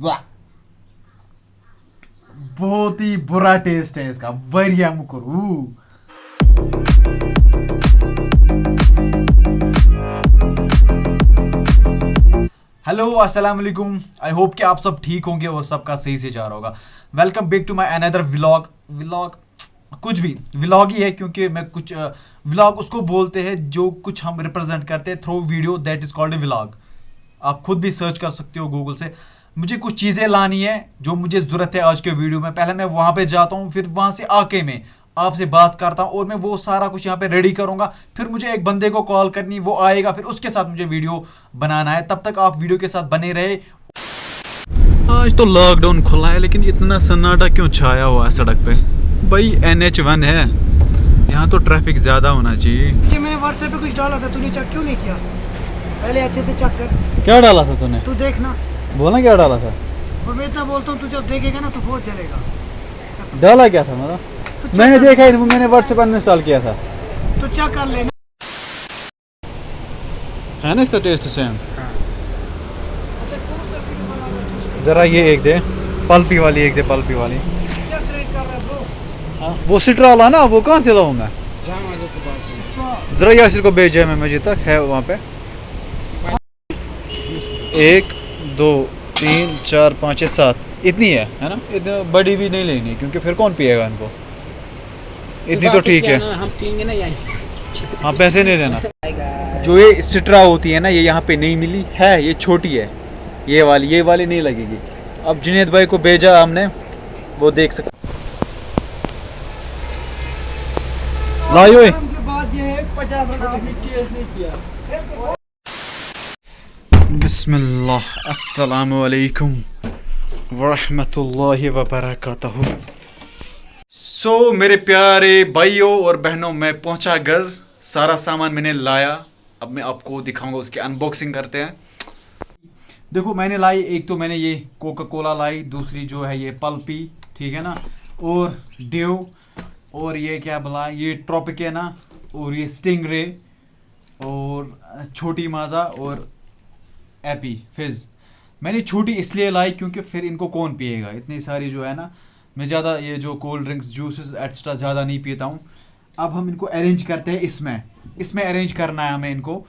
वाह, बहुत ही बुरा टेस्ट है इसका, वरिया मुकरू। हेलो अस्सलाम वालेकुम, आई होप कि आप सब ठीक होंगे और सबका सही से जा रहा होगा। Welcome back to my another vlog. Vlog कुछ भी व्लॉग ही है, क्योंकि मैं कुछ व्लॉग उसको बोलते हैं जो कुछ हम रिप्रेजेंट करते हैं through video, that is called a vlog. आप खुद भी सर्च कर सकते हो गूगल से। मुझे कुछ चीज़ें लानी है जो मुझे ज़रूरत है आज के वीडियो में। पहले मैं वहाँ पे जाता हूँ, फिर वहाँ से आके मैं आपसे बात करता हूँ और मैं वो सारा कुछ यहाँ पे रेडी करूँगा। फिर मुझे एक बंदे को कॉल करनी, वो आएगा, फिर उसके साथ मुझे वीडियो बनाना है। तब तक आप वीडियो के साथ बने रहे। आज तो लॉकडाउन खुला है, लेकिन इतना सन्नाटा क्यों छाया हुआ है सड़क पे? भाई NH1 है, यहाँ तो ट्रैफिक ज़्यादा होना चाहिए। मैंने व्हाट्सएप पे कुछ डाला था, तूने चेक क्यों नहीं किया? पहले अच्छे से चेक कर। क्या डाला था तूने? तू देखना। बोलना क्या डाला था? और मैं इतना बोलता हूँ, तू जब देखेगा ना तो बहुत चलेगा। डाला क्या था मतलब? तो मैंने देखा ही नहीं, मैंने व्हाट्सएप अनइंस्टॉल किया था। तो चेक कर लेना। है ना इसका टेस्ट सेम? जरा ये एक दे, पल्पी वाली एक दे, पल्पी वाली। क्या ट्रेड कर रहा है ब्रो? हाँ, वो सिट्रा वाला ना, वो कहाँ से लाऊं मैं? जरा यासिर को भेजे मैं, मुझे तक है वहाँ पे। 1 2 3 4 5 6 7 इतनी है ना? इतनी बड़ी भी नहीं लेनी, क्योंकि फिर कौन पिएगा इनको। इतनी तो ठीक है। हम पीएंगे ना यहीं। हाँ, पैसे नहीं लेना। जो ये सिट्रा होती है ना, ये यहाँ पे नहीं मिली है, ये छोटी है। ये वाली नहीं लगेगी। अब जुनेद भाई को भेजा हमने, वो देख सकते। लाइयो बात ये है 50 रुपए आपने टेस्ट नहीं किया। बिस्मिल्लाह, अस्सलामु अलैकुम वरहमतुल्लाहि वबरकातुहू। सो मेरे प्यारे भाइयों और बहनों, मैं पहुंचा घर, सारा सामान मैंने लाया। अब मैं आपको दिखाऊंगा, उसकी अनबॉक्सिंग करते हैं। देखो मैंने लाई, एक तो मैंने ये कोका कोला लाई, दूसरी जो है ये पल्पी, ठीक है ना, और ड्यू, और ये क्या बोला, ये ट्रॉपिकेना, और ये स्टिंगरे, और छोटी माजा, और एपी फिज। मैंने छोटी इसलिए लाई क्योंकि फिर इनको कौन पिएगा, इतनी सारी जो है ना। मैं ज़्यादा ये जो कोल्ड ड्रिंक्स जूसेस एक्स्ट्रा ज़्यादा नहीं पीता हूँ। अब हम इनको अरेंज करते हैं, इसमें अरेंज करना है हमें इनको,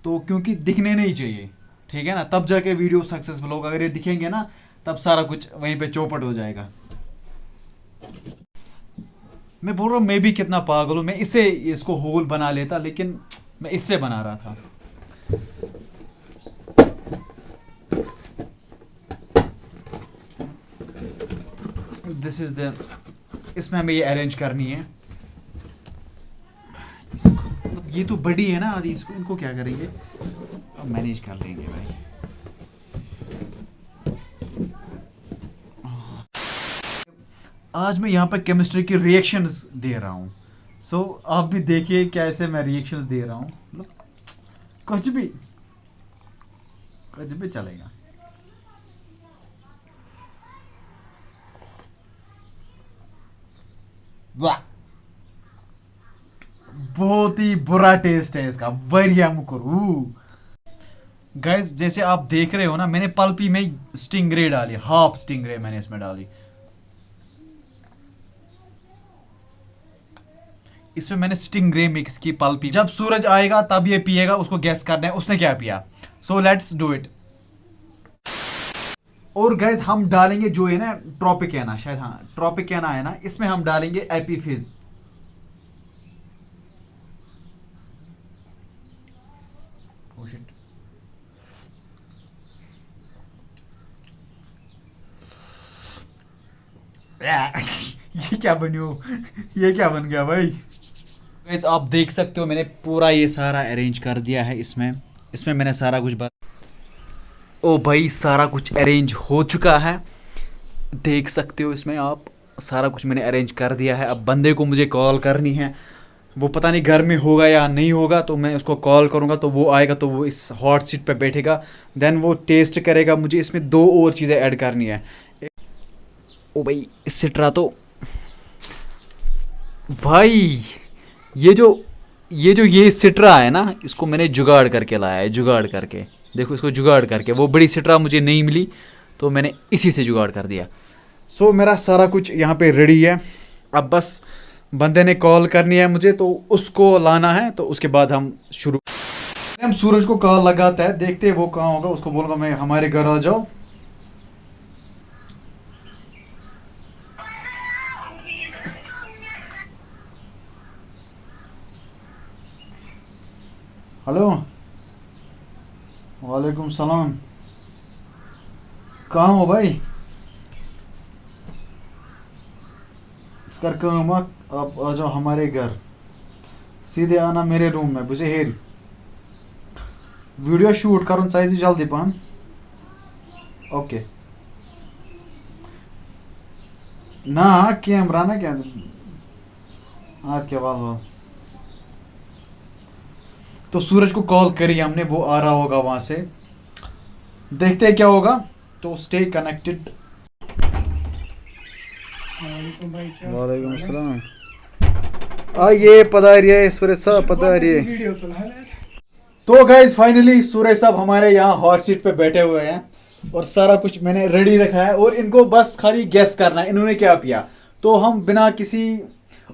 तो क्योंकि दिखने नहीं चाहिए, ठीक है ना, तब जाके वीडियो सक्सेसफुल होगा। अगर ये दिखेंगे ना, तब सारा कुछ वहीं पे चौपट हो जाएगा। मैं बोल रहा हूँ, मैं भी कितना पागल हूँ, मैं इसको होल बना लेता, लेकिन मैं इससे बना रहा था। दिस इज द, इसमें हमें ये अरेंज करनी है। इसको मतलब ये तो बड़ी है ना आदि, इसको इनको क्या करेंगे, अब मैनेज कर लेंगे भाई। आज मैं यहाँ पर केमिस्ट्री की रिएक्शंस दे रहा हूँ। सो आप भी देखिए कैसे मैं रिएक्शंस दे रहा हूँ, मतलब कुछ भी चलेगा। वाह, बहुत ही बुरा टेस्ट है इसका, वरिया मुकरू। गाइस जैसे आप देख रहे हो ना, मैंने पल्पी में स्टिंगरे डाली, हाफ स्टिंगरे मैंने इसमें डाली। इसमें मैंने स्टिंगरे मिक्स की पल्पी। जब सूरज आएगा तब ये पिएगा, उसको गैस करना है उसने क्या पिया। So let's do it. और गाइस हम डालेंगे जो है ना ट्रॉपिकेना, शायद हाँ ट्रॉपिकेना है ना, इसमें हम डालेंगे एपी फिज। ये क्या बनियो, ये क्या बन गया भाई? गाइस आप देख सकते हो, मैंने पूरा ये सारा अरेंज कर दिया है इसमें मैंने सारा कुछ ओ भाई सारा कुछ अरेंज हो चुका है, देख सकते हो इसमें आप। सारा कुछ मैंने अरेंज कर दिया है। अब बंदे को मुझे कॉल करनी है, वो पता नहीं घर में होगा या नहीं होगा, तो मैं उसको कॉल करूँगा, तो वो आएगा, तो वो इस हॉट सीट पे बैठेगा, देन वो टेस्ट करेगा। मुझे इसमें 2 और चीज़ें ऐड करनी है। ओ भाई इस सिट्रा तो भाई, ये सिट्रा है ना, इसको मैंने जुगाड़ करके लाया है, जुगाड़ करके। देखो इसको जुगाड़ करके, वो बड़ी सिट्रा मुझे नहीं मिली, तो मैंने इसी से जुगाड़ कर दिया। सो मेरा सारा कुछ यहाँ पे रेडी है, अब बस बंदे ने कॉल करनी है मुझे, तो उसको लाना है, तो उसके बाद हम शुरू। हम सूरज को कॉल लगाता है, देखते हैं वो कहाँ होगा, उसको बोलूँगा मैं हमारे घर आ जाओ। हेलो, वालेकुम सलाम, कहाँ हो भाई? कर काम आप आ जाओ हमारे घर, सीधे आना मेरे रूम में, बुझे हेर वीडियो शूट करूँ चाहिए जल्दी पान। ओके ना कैमरा ना क्या हाथ क्या वाल। तो सूरज को कॉल करी हमने, वो आ रहा होगा वहां से, देखते हैं क्या होगा, तो स्टे कनेक्टेड। वालेकुम सलाम। ये पधारिए सूरज साहब, पधारिए। तो गाइस फाइनली सूरज साहब हमारे यहाँ हॉट सीट पे बैठे हुए हैं और सारा कुछ मैंने रेडी रखा है और इनको बस खाली गेस करना है इन्होंने क्या पिया। तो हम बिना किसी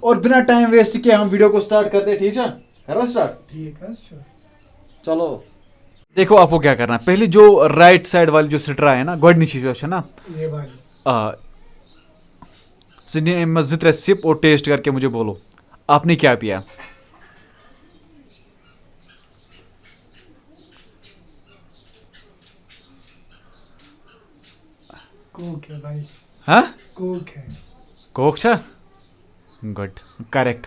और बिना टाइम वेस्ट किए हम वीडियो को स्टार्ट करते हैं, ठीक है? करो स्टार्ट। ठीक है चलो। देखो आपको क्या करना है, पहले जो राइट साइड वाली जो सिट्रा है ना, गोडनिची जो है ना, ये वाली जितने सिप और टेस्ट करके मुझे बोलो आपने क्या पिया। कोक है भाई। हाँ कोक है। कोक छा, गुड करेक्ट।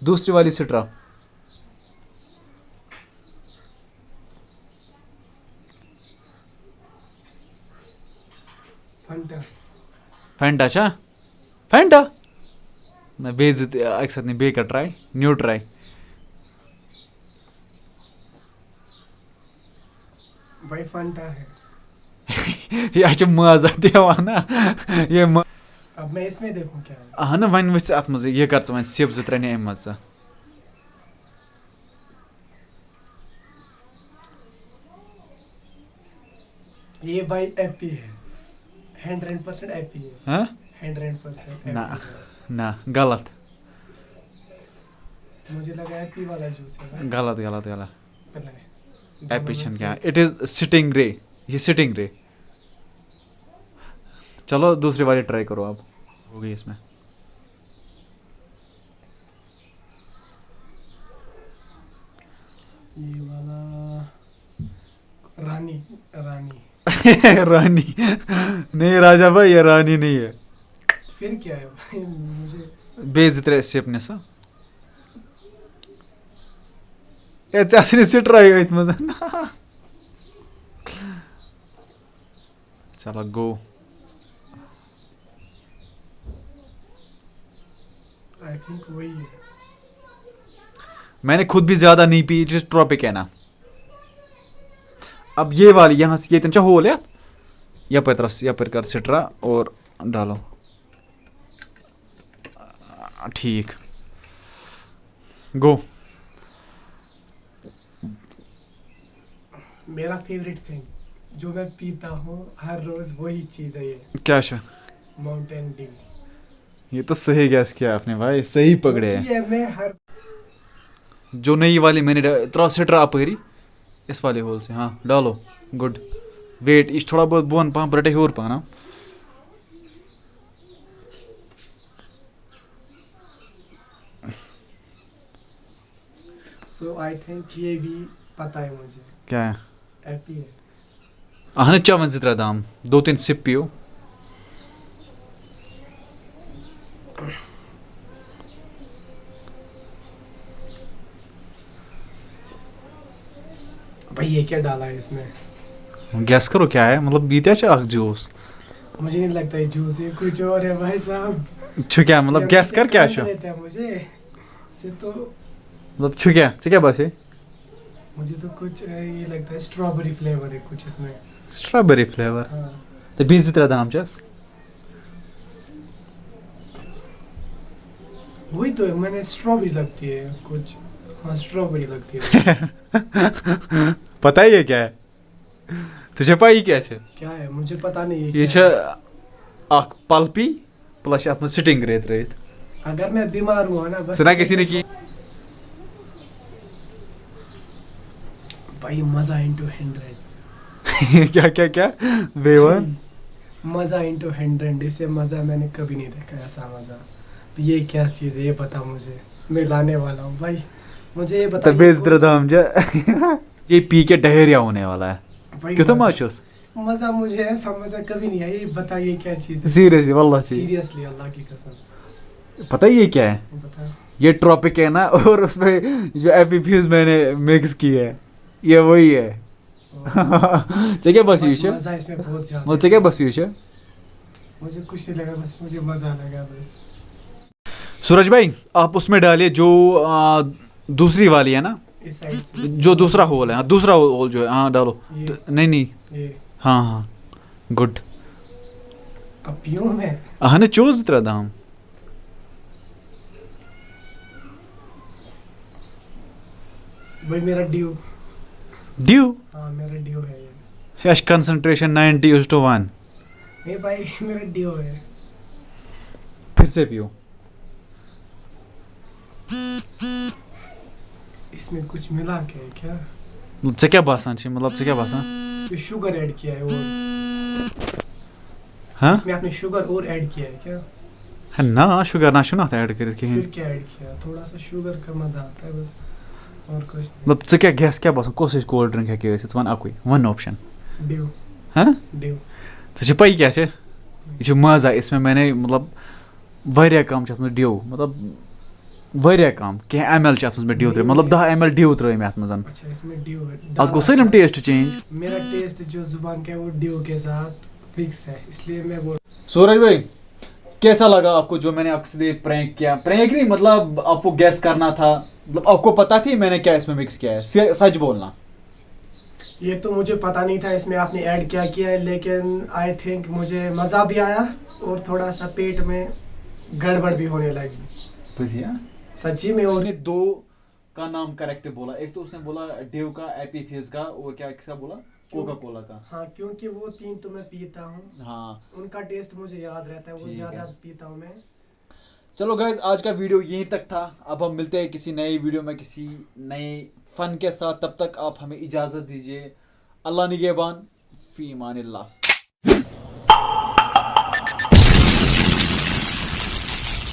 दूसरी वाली सिट्रा फंटा। फैंटा छा, फैंटा मैं बेइज्जती एक साथ नहीं बेकर ट्राई न्यू ट्राई। भाई फंटा है। ये अच्छा मजा दिवान ना ये अब मैं इसमें देखूं क्या है। हाँ ना वन वह अत मज ये कर वन सिप जो त्रे अम मज ये भाई एपी है, 100% एपी है। हाँ 100% ना ना गलत, मुझे लगा एपी वाला जूस है। गलत गलत गलत। पहले एपी छन क्या, इट इज सिटिंग रे, ये सिटिंग रे। चलो दूसरी वाली ट्राई करो आप, हो गई इसमें। ये वाला रानी रानी रानी नहीं राजा भाई, ये रानी नहीं है। फिर क्या है भाई? मुझे बेइज्जती से अपने सा ये से ट्राई हुई मजा ना। चलो गो। आई थिंक वही है। मैंने खुद भी ज्यादा नहीं पी, इट इज ट्रॉपिक है ना। अब ये वाली यहाँ से ये तंचा होल है या पर तरफ या पर कर सिट्रा और डालो, ठीक गो। मेरा फेवरेट थिंग जो मैं पीता हूँ हर रोज वही चीज है, ये क्या शा? Mountain Dew. ये तो सही गैस किया आपने भाई, सही पकड़े है। ये मैं हर जो नई वाली मैंने त्रा सिट्रा अपरी इस वाले होल से, हाँ डालो, गुड। वेट इस थोड़ा बहुत बोन पा ब्रटे और पाना। सो आई थिंक ये भी पता है मुझे क्या है, एपी है। आहने चवन जितना दाम 2-3 सिप पियो। भाई ये क्या डाला है इसमें? गैस करो क्या है, मतलब बीते चाक जूस। मुझे नहीं लगता है जूस, ये कुछ और है भाई साहब। छु क्या मतलब, गैस कर क्या शो मुझे से तो मतलब छु क्या बस है। मुझे तो कुछ ये लगता है स्ट्रॉबेरी फ्लेवर है कुछ इसमें। स्ट्रॉबेरी फ्लेवर, हाँ। तो 20 जितना दाम चस वही तो है, मैंने स्ट्रॉबेरी लगती है कुछ। हाँ स्ट्रॉबेरी लगती है। पता ही है क्या है तुझे पाई क्या है क्या है मुझे पता नहीं ये क्या है। अख पल्पी प्लस अत सिटिंग रहित अगर मैं बीमार हुआ ना बस सुना किसी ने की भाई मजा इंटू 100। क्या क्या क्या बेवन मजा इंटू 100, इससे मजा मैंने कभी नहीं देखा ऐसा मजा। ये क्या चीज है ये बता मुझे, मैं लाने वाला हूँ भाई, मुझे ये बता। दाम ये पी के डायरिया होने वाला है भाई क्यों तो मजा, माचोस मजा मुझे ऐसा मजा कभी नहीं आया। ये बता ये क्या चीज है सीरियसली वल्लाह सीरियसली अल्लाह की कसम पता है ये क्या है बता। ये ट्रॉपिक है ना और उसमें जो एपीफ्यूज मैंने मिक्स की है ये वही है क्या बस ये मजा इसमें बहुत ज्यादा मुझसे क्या बस ये मुझे कुछ नहीं लगा, बस मुझे मजा लगा बस। सूरज भाई आप उसमें डालिए जो दूसरी वाली है ना इस साइड से जो दूसरा होल है हाँ दूसरा होल जो है हाँ डालो ये नहीं नहीं ये हाँ हाँ गुड अब पियूं मैं। हाँ ने चोज तरह दाम भाई मेरा ड्यू, ड्यू हाँ मेरा ड्यू है ये। यश कंसंट्रेशन 90:1 नहीं भाई मेरा ड्यू है। फिर से पियो इसमें कुछ मिला के है क्या? मुझसे क्या बासान छी मतलब से क्या बासान ये शुगर ऐड किया है और हाँ इसमें आपने शुगर और ऐड किया है क्या? है ना शुगर ना शुना था ऐड करके फिर क्या ऐड किया? थोड़ा सा शुगर का मजा आता है बस, और कुछ नहीं। मतलब से क्या गैस क्या बासान कोशिश कोल्ड ड्रिंक है कि इट्स वन अकुई वन ऑप्शन ड्यू हाँ ड्यू तो पाई क्या है ये मजा इसमें मैंने मतलब वारिया कम ड्यू मतलब वारिया कम कह एम एल ड्यू त्रे मतलब 10 ml ड्यू त्रे में अच्छा इसमें ड्यू है। अत गो सलम टेस्ट चेंज मेरा टेस्ट जो जुबान का है वो ड्यू के साथ फिक्स है, इसलिए मैं बोल। सूरज भाई कैसा लगा आपको जो मैंने आपके साथ प्रैंक किया प्रैंक नहीं मतलब आपको गैस करना था मतलब आपको पता थी मैंने क्या इसमें मिक्स किया है सच बोलना ये तो मुझे पता नहीं था इसमें आपने ऐड क्या किया है, लेकिन आई थिंक मुझे मज़ा भी आया और थोड़ा सा पेट में गड़बड़ भी होने लगी सच्ची में। और उसने दो का नाम करेक्ट बोला एक तो उसने बोला ड्यू का एपी फिज का और क्या किसका बोला कोका कोला का हाँ क्योंकि वो तीन तो मैं पीता हूँ हाँ उनका टेस्ट मुझे याद रहता है, वो ठीक ज़्यादा है। पीता हूँ मैं। चलो गाइज आज का वीडियो यहीं तक था अब हम मिलते हैं किसी नई वीडियो में किसी नए फन के साथ तब तक आप हमें इजाज़त दीजिए अल्लाह निगहबान फी ईमानिल्लाह।